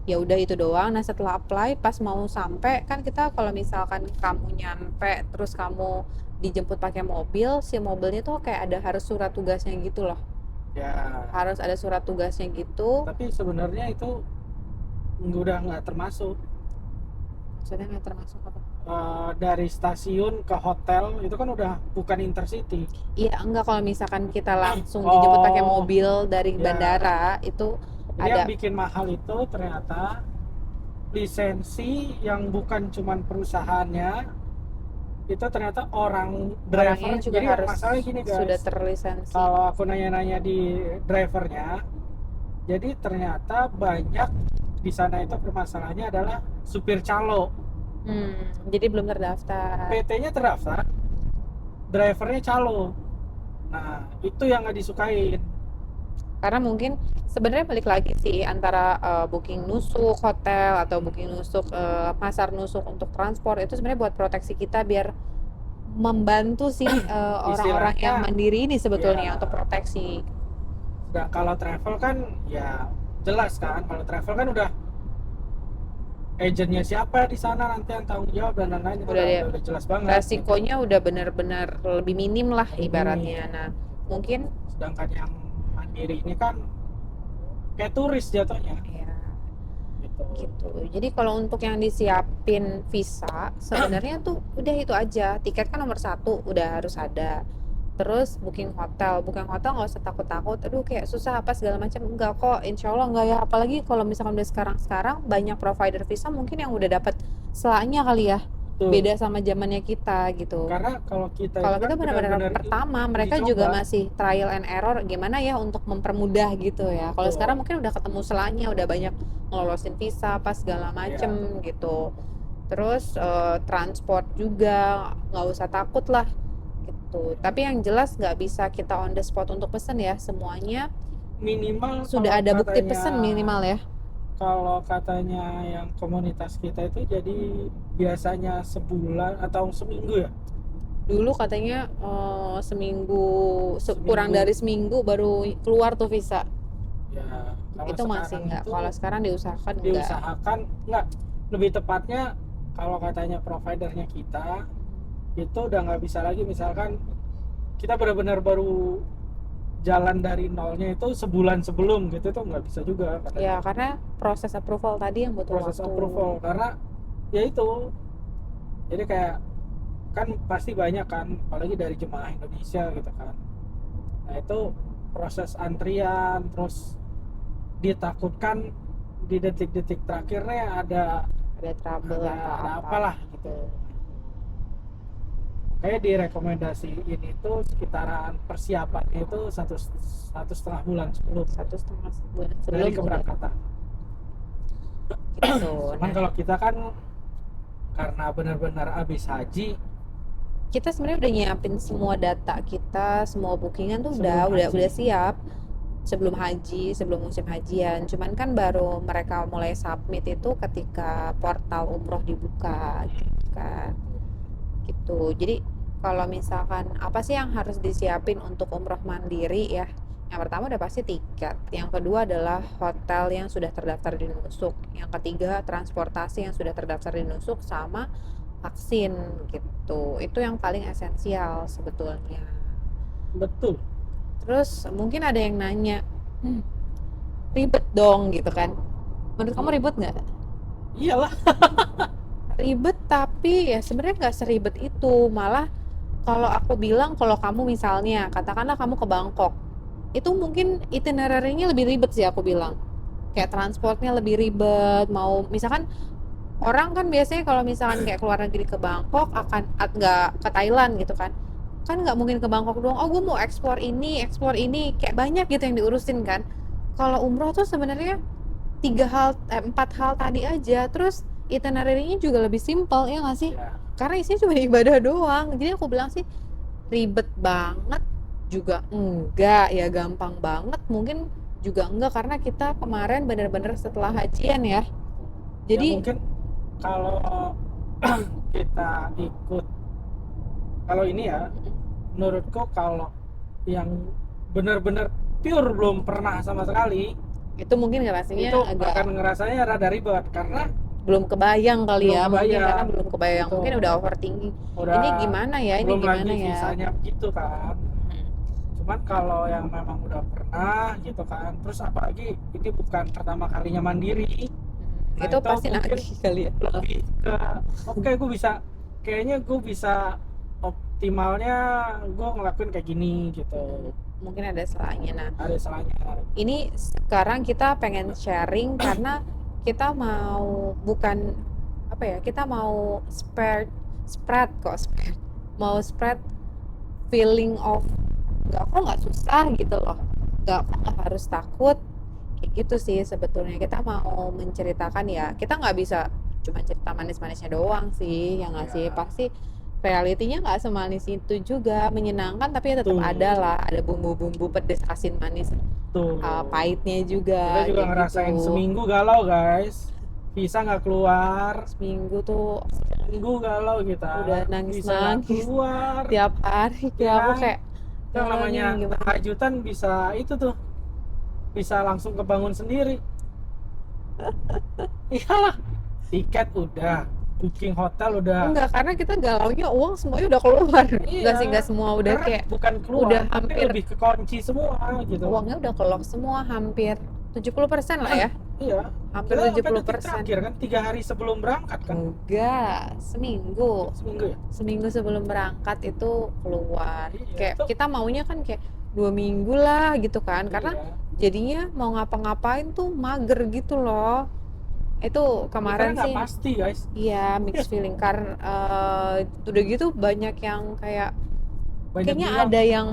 ya udah itu doang. Nah setelah apply pas mau sampai kan kita kalau misalkan kamu nyampe terus kamu dijemput pakai mobil, si mobilnya tuh kayak ada harus surat tugasnya gitu loh. Ya, Harus ada surat tugasnya gitu. tapi sebenarnya itu udah nggak termasuk. Maksudnya nggak termasuk apa? Dari stasiun ke hotel itu kan udah bukan intercity. Iya, enggak, kalau misalkan kita langsung dijemput pakai Oh, mobil dari ya. bandara itu Jadi yang ada. bikin mahal itu ternyata lisensi yang bukan cuman perusahaannya, itu ternyata orang driver. Orangnya juga Jadi yang harus masalahnya gini, sudah guys. terlisensi. Kalau aku nanya-nanya di drivernya, jadi ternyata banyak di sana itu permasalahannya adalah supir calo. Jadi belum terdaftar. PT-nya terdaftar, drivernya calo. Nah, itu yang nggak disukain. Karena mungkin sebenarnya balik lagi sih antara booking nusuk hotel atau booking nusuk pasar nusuk untuk transport itu sebenarnya buat proteksi kita biar membantu sih orang-orang Istilahnya, yang mandiri ini sebetulnya ya. untuk proteksi. Nah, kalau travel kan ya jelas kan. Kalau travel kan udah agennya siapa di sana nanti yang tanggung jawab dan lain-lain, itu udah jelas banget. Resikonya udah benar-benar lebih minim lah Lebih ibaratnya. minim. Nah, mungkin Sedangkan yang mandiri ini kan kayak turis jatuhnya. ya Gitu. gitu. Jadi kalau untuk yang disiapin visa sebenarnya tuh udah itu aja. Tiket kan nomor 1 udah harus ada. Terus booking hotel nggak usah takut-takut. Aduh kayak susah apa segala macam, enggak kok. Insya Allah enggak ya. Apalagi kalau misalkan udah sekarang banyak provider visa mungkin yang udah dapat selanya kali ya. Tuh. Beda sama zamannya kita gitu. Karena kalau kita benar-benar pertama, mereka juga masih trial and error gimana ya untuk mempermudah gitu ya. Kalau sekarang mungkin udah ketemu selanya, udah banyak ngelolosin visa apa segala macem gitu. Terus transport juga nggak usah takut lah gitu. Tapi yang jelas nggak bisa kita on the spot untuk pesen ya, semuanya minimal Sudah kalau ada bukti katanya, pesan minimal ya. kalau katanya yang komunitas kita itu jadi biasanya sebulan atau seminggu ya. Dulu katanya seminggu, kurang Seminggu dari seminggu baru keluar tuh visa. ya. Kalau Itu masih sekarang enggak. itu Kalau sekarang diusahakan enggak. diusahakan nggak, lebih tepatnya kalau katanya providernya kita itu udah nggak bisa lagi, misalkan kita benar-benar baru jalan dari nolnya itu sebulan sebelum gitu, itu nggak bisa juga Ya, katanya, karena proses approval tadi yang butuh proses waktu. approval. Karena ya itu, jadi kayak kan pasti banyak kan, apalagi dari jemaah Indonesia gitu kan. Nah itu proses antrian, terus ditakutkan di detik-detik terakhirnya ada Ada trouble atau ada apa. apalah gitu. Kayak direkomendasiin itu sekitaran persiapannya itu satu setengah bulan sebelum 1,5 bulan sebelum dari udah keberangkatan. gitu. Cuman Nah, kalau kita kan karena benar-benar habis haji kita sebenarnya udah nyiapin semua data kita, semua bookingan tuh sebelum haji, udah siap sebelum haji, sebelum musim hajian. Cuman kan baru mereka mulai submit itu ketika portal umroh dibuka gitu kan. Gitu. Jadi kalau misalkan apa sih yang harus disiapin untuk umroh mandiri ya? Yang pertama udah pasti tiket. Yang kedua adalah hotel yang sudah terdaftar di Nusuk. Yang ketiga transportasi yang sudah terdaftar di Nusuk sama vaksin gitu. Itu yang paling esensial sebetulnya. betul. Terus mungkin ada yang nanya, "Hmm, ribet dong gitu kan?" Menurut kamu ribet nggak? Iyalah. Ribet, tapi ya sebenarnya nggak seribet itu. Malah kalau aku bilang, kalau kamu misalnya katakanlah kamu ke Bangkok, itu mungkin itinerary-nya lebih ribet sih aku bilang. Kayak transportnya lebih ribet. Mau misalkan orang kan biasanya kalau misalkan kayak keluar negeri ke Bangkok akan nggak ke Thailand gitu kan, kan nggak mungkin ke Bangkok doang. Oh, gue mau ekspor ini, kayak banyak gitu yang diurusin kan. Kalau umroh tuh sebenarnya 4 hal tadi aja, terus itinerary-nya juga lebih simpel ya nggak sih? Ya, Karena isinya cuma ibadah doang. Jadi aku bilang sih ribet banget juga enggak, ya gampang banget mungkin juga enggak, karena kita kemarin bener-bener setelah hajian ya. ya Jadi mungkin kalau kita ikut, kalau ini ya, menurutku kalau yang benar-benar pure belum pernah sama sekali itu mungkin ngerasanya itu agak akan ngerasanya rada ribet karena belum kebayang kali belum ya, mungkin karena kebayang belum kebayang, gitu, mungkin udah overthinking. udah Ini gimana ya, ini belum gimana lagi ya. visanya gitu kan. Cuman kalau yang memang udah pernah gitu kan, terus apalagi ini bukan pertama kalinya mandiri, nah Itu itu pasti mungkin nagih kali ya. lebih ke oke, gue bisa, kayaknya gue bisa optimalnya gue ngelakuin kayak gini gitu, Mungkin ada salahnya. Nah, ada salahnya. ini sekarang kita pengen sharing karena kita mau, bukan apa ya, kita mau spread mau spread feeling of nggak susah gitu loh, nggak harus takut kayak gitu sih. Sebetulnya kita mau menceritakan, ya kita nggak bisa cuma cerita manis-manisnya doang sih, yang nggak sih, Ya, pasti realitinya nggak semanis itu juga. Menyenangkan tapi tetap tuh ada lah, ada bumbu-bumbu pedes asin manis, tuh pahitnya kita juga juga kayak ngerasain gitu. seminggu galau guys, visa nggak keluar, Seminggu tuh seminggu galau udah kita, bisa nggak nangis-nangis keluar, tiap hari, ya kayak aku kan. kayak Yang ya namanya nih gimana. kehajutan bisa itu tuh, bisa langsung kebangun sendiri. Iyalah, tiket udah, booking hotel udah. Enggak, karena kita galaunya uang semuanya udah keluar. Enggak sih, enggak Iya, semua, udah karena kayak bukan keluar udah tapi hampir, lebih ke kunci semua gitu. uangnya udah kelock semua, hampir 70% lah ya. Iya, Hampir kita sampai detik 70%. terakhir kan, 3 hari sebelum berangkat kan. Enggak, seminggu. Seminggu ya. Seminggu sebelum berangkat itu keluar. Iya Kayak itu. kita maunya kan kayak 2 minggu lah gitu kan. Karena Iya. jadinya mau ngapa-ngapain tuh mager gitu loh. Itu Ya, kemarin karena nggak sih, pasti guys. iya mixed feeling. Karena udah gitu banyak yang kayak Banyak kayaknya bilang. ada yang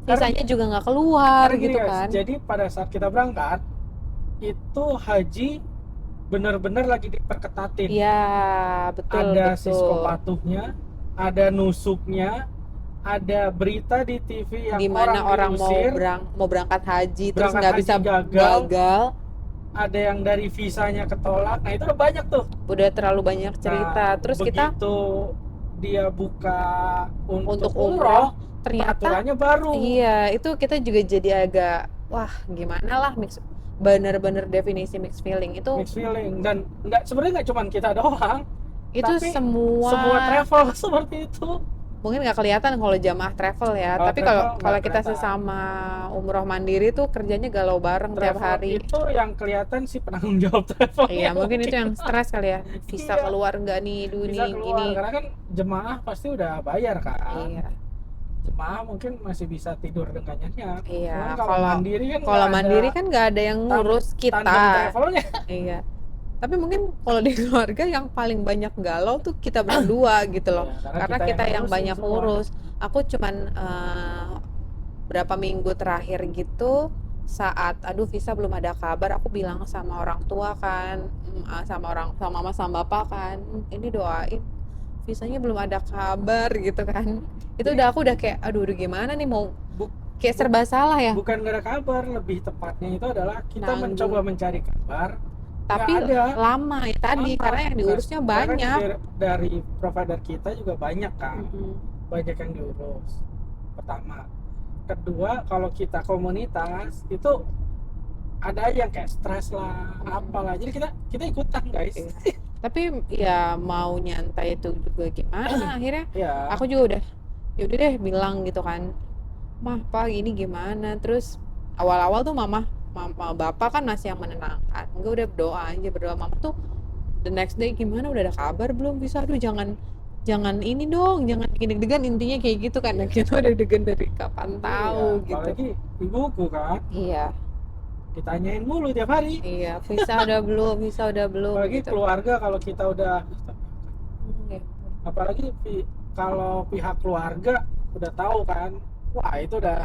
Karena, visanya juga nggak keluar karena gini gitu guys, kan. jadi pada saat kita berangkat itu haji benar-benar lagi diperketatin. Iya, betul Ada betul. psikopatuhnya, ada nusuknya, ada berita di TV yang Di mana orang mau diusir, mau berangkat haji terus berangkat nggak haji bisa gagal, gagal. ada yang dari visanya ketolak. Nah, itu udah banyak tuh. Udah terlalu banyak cerita. Nah, Terus kita begitu dia buka untuk untuk umroh, umroh ternyata peraturannya baru. iya, itu kita juga jadi agak wah gimana lah, bener-bener definisi mixed feeling itu. Mixed feeling. Dan sebenarnya nggak cuma kita doang, Itu tapi semua semua travel seperti itu. mungkin nggak kelihatan kalau jamaah travel ya, Kalau tapi travel kalau nggak kita kelihatan. sesama umroh mandiri tuh kerjanya galau bareng tiap Travel hari. itu yang kelihatan sih penanggung jawab travelnya. Iya, mungkin itu yang stres kali ya, bisa Iya, keluar nggak nih bisa dunia keluar gini. karena kan jemaah pasti udah bayar kan. Iya, Jemaah mungkin masih bisa tidur dengan nyenyak. Cuman iya. kalau mandiri kan Kalau nggak ada mandiri kan nggak ada yang ngurus tandem kita. travelnya. Iya. Tapi mungkin kalau di keluarga yang paling banyak galau tuh kita berdua gitu loh. Ya, Karena kita yang ngurusin banyak semua. ngurus. Aku cuman berapa minggu terakhir gitu, saat aduh visa belum ada kabar, aku bilang sama orang tua kan, sama mama sama bapak kan, ini doain visanya belum ada kabar gitu kan. Itu aku udah kayak aduh gimana nih, mau Bu- kayak serba salah ya. Bukan gak ada kabar, lebih tepatnya itu adalah kita Nanggung. mencoba mencari kabar. Tapi nggak ada. lama ya tadi, Lama. karena yang diurusnya Karena kan banyak. dari provider kita juga banyak kan. Mm-mm. Banyak yang diurus. Pertama. Kedua, kalau kita komunitas itu ada yang kayak stres lah, apalah. Jadi kita ikutan, guys. Iya. Tapi ya mau nyantai itu juga gimana, akhirnya Ya, aku juga udah yaudah deh bilang gitu kan, mah pak ini gimana. Terus awal-awal tuh mama bapak kan masih yang menenangkan, enggak udah berdoa. Mama tuh the next day, gimana udah ada kabar belum bisa, aduh jangan ini dong, jangan bikin deg-degan, intinya kayak gitu kan. Kita udah deg-degan dari kapan tahu iya, gitu. apalagi ibuku kan, Iya, ditanyain mulu tiap hari. iya, visa udah belum Apalagi gitu. keluarga kalau kita udah, Ya. apalagi kalau pihak keluarga udah tahu kan, wah itu udah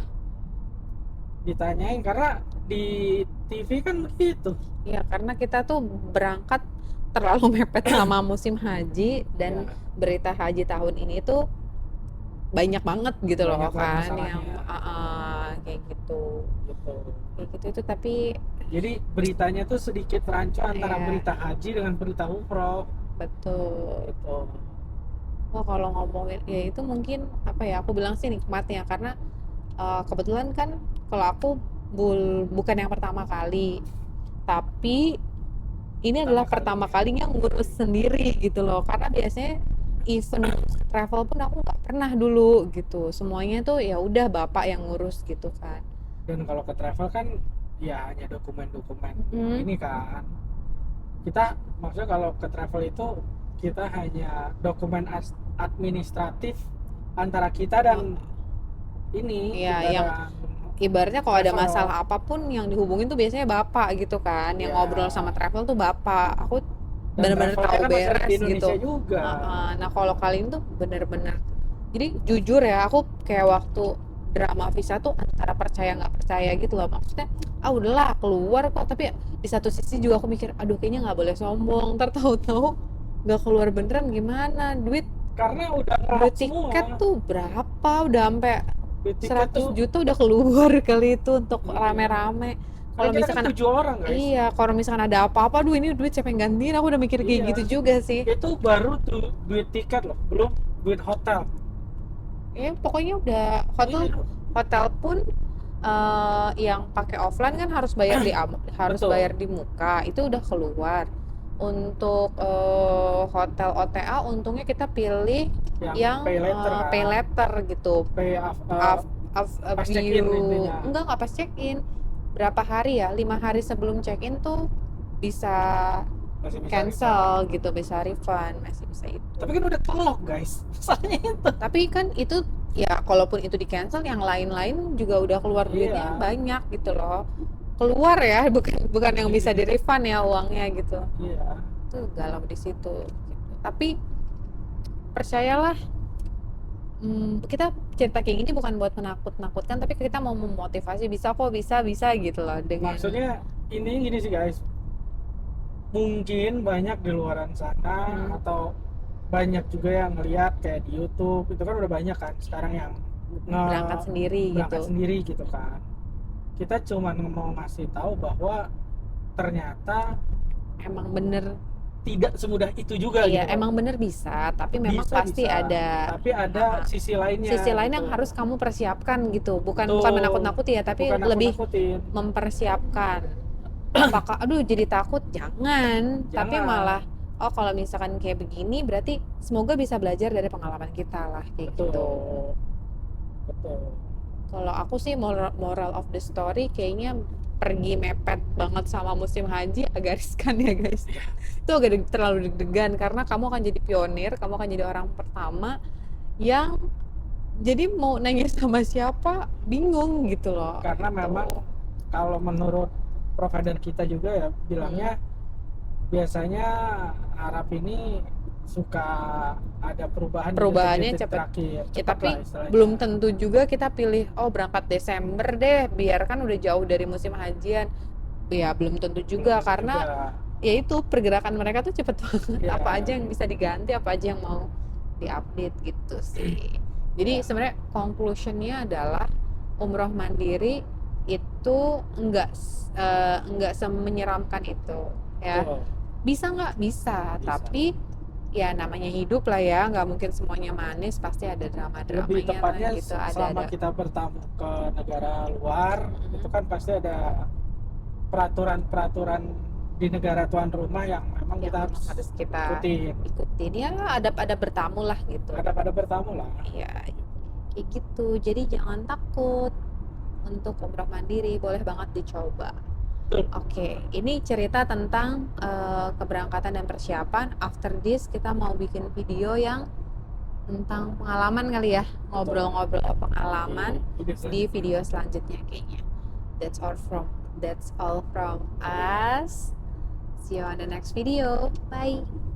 ditanyain karena di TV kan begitu. Ya, karena kita tuh berangkat terlalu mepet sama musim haji, dan Ya, berita haji tahun ini tuh banyak banget gitu loh Banyak banget kan, yang masalahnya. kayak gitu gitu. itu. Tapi Jadi beritanya tuh sedikit rancu antara Iya. berita haji dengan berita umroh betul. gitu. Oh, kalau ngomongin ya itu mungkin apa ya, aku bilang sih nikmatnya, karena kebetulan kan kalau aku bukan yang pertama kali, tapi ini adalah pertama kalinya ngurus sendiri gitu loh. Karena biasanya event travel pun aku nggak pernah dulu gitu, semuanya tuh ya udah bapak yang ngurus gitu kan. Dan kalau ke travel kan ya hanya dokumen-dokumen Mm. ini kan. Kita maksudnya kalau ke travel itu kita hanya dokumen administratif antara kita dan ini Iya, kita yang dan ibaratnya kalau ada travel. masalah apapun yang dihubungin tuh biasanya bapak gitu kan, yang Iya. ngobrol sama travel tuh bapak. Aku Dan bener-bener travelnya tahu kan masyarakat beres di Indonesia gitu. juga. Nah kalau kali ini tuh bener-bener, jadi jujur ya, aku kayak waktu drama visa tuh antara percaya nggak percaya gitu loh. Maksudnya udahlah keluar kok, tapi di satu sisi juga aku mikir aduh kayaknya nggak boleh sombong, ntar tahu-tahu nggak keluar beneran gimana. Duit Karena udah ngelok tiket semua. tuh berapa, udah sampai Duit tiket 100 tuh juta udah keluar kali itu untuk Iya. rame-rame. Kalau Kalau kita misalkan kan 7 orang guys. iya, kalau misalkan ada apa-apa, aduh ini duit siapa yang gantiin, aku udah mikir kayak Iya. gitu juga sih. Itu baru tuh duit tiket loh, belum duit hotel. Pokoknya udah Iya. hotel pun yang pakai offline kan harus bayar harus Betul. bayar di muka, itu udah keluar. Untuk hotel OTA untungnya kita pilih yang pay later kan. pay later gitu. Pay pas View. check-in intinya. Nggak pas check-in. Berapa hari ya? 5 hari sebelum check-in tuh bisa Masih bisa cancel gitu, bisa refund, masih bisa itu. Tapi kan udah kelok guys. Masalahnya itu. Tapi kan itu ya, kalaupun itu di cancel, yang lain-lain juga udah keluar duitnya Iya. banyak gitu loh. Keluar ya, bukan yang bisa di refund ya uangnya gitu. Iya. Tuh galau di situ gitu. Tapi percayalah, kita cerita kayak gini bukan buat menakut-nakutkan, tapi kita mau memotivasi, bisa kok, bisa gitu loh. Dengan Maksudnya ini gini sih guys. Mungkin banyak di luaran sana atau banyak juga yang ngeliat kayak di YouTube itu kan udah banyak kan sekarang yang berangkat sendiri berangkat gitu. sendiri gitu kan. Kita cuma mau ngasih tahu bahwa ternyata Emang bener, tidak semudah itu juga iya gitu loh. emang bener bisa, tapi memang Bisa pasti bisa, ada tapi ada sisi sisi lainnya lain yang gitu. harus kamu persiapkan gitu. Bukan Betul. menakut-nakuti ya, tapi Bukan lebih nakut-nakutin. mempersiapkan. Apakah aduh jadi takut? Jangan, tapi Jangan. malah oh kalau misalkan kayak begini berarti semoga bisa belajar dari pengalaman kita lah kayak gitu. Betul. Betul. Kalau aku sih moral of the story kayaknya pergi mepet banget sama musim haji agak riskan ya guys. Ya, Itu agak terlalu deg-degan karena kamu akan jadi pionir, kamu akan jadi orang pertama yang jadi mau nanya sama siapa bingung gitu loh karena gitu. memang kalau menurut provider kita juga ya bilangnya biasanya Arab ini suka ada perubahan di Perubahannya detik-detik cepet terakhir, ya, cepat tapi lah istilahnya. belum tentu juga kita pilih oh berangkat Desember deh biar kan udah jauh dari musim hajian ya belum tentu Belum juga bisa karena juga. ya itu pergerakan mereka tuh cepet banget Ya, apa aja yang bisa diganti apa aja yang mau diupdate gitu sih. Jadi ya, sebenarnya conclusionnya adalah umroh mandiri itu enggak enggak semenyeramkan itu ya. betul. Bisa nggak? Bisa, Bisa. tapi ya namanya hidup lah ya, nggak mungkin semuanya manis, pasti ada Lebih drama-dramanya lah tepatnya gitu, selama ada kita bertamu ke negara luar, itu mm, kan pasti ada peraturan-peraturan di negara tuan rumah yang memang yang kita memang harus harus kita ikutin. ikutin ya ada bertamu lah gitu. Ada pada bertamu lah. Ya kayak gitu. Jadi jangan takut untuk umroh mandiri, boleh banget dicoba. Oke, ini cerita tentang keberangkatan dan persiapan. After this kita mau bikin video yang tentang pengalaman kali ya, ngobrol-ngobrol pengalaman di video selanjutnya kayaknya. That's all from us. See you on the next video. Bye.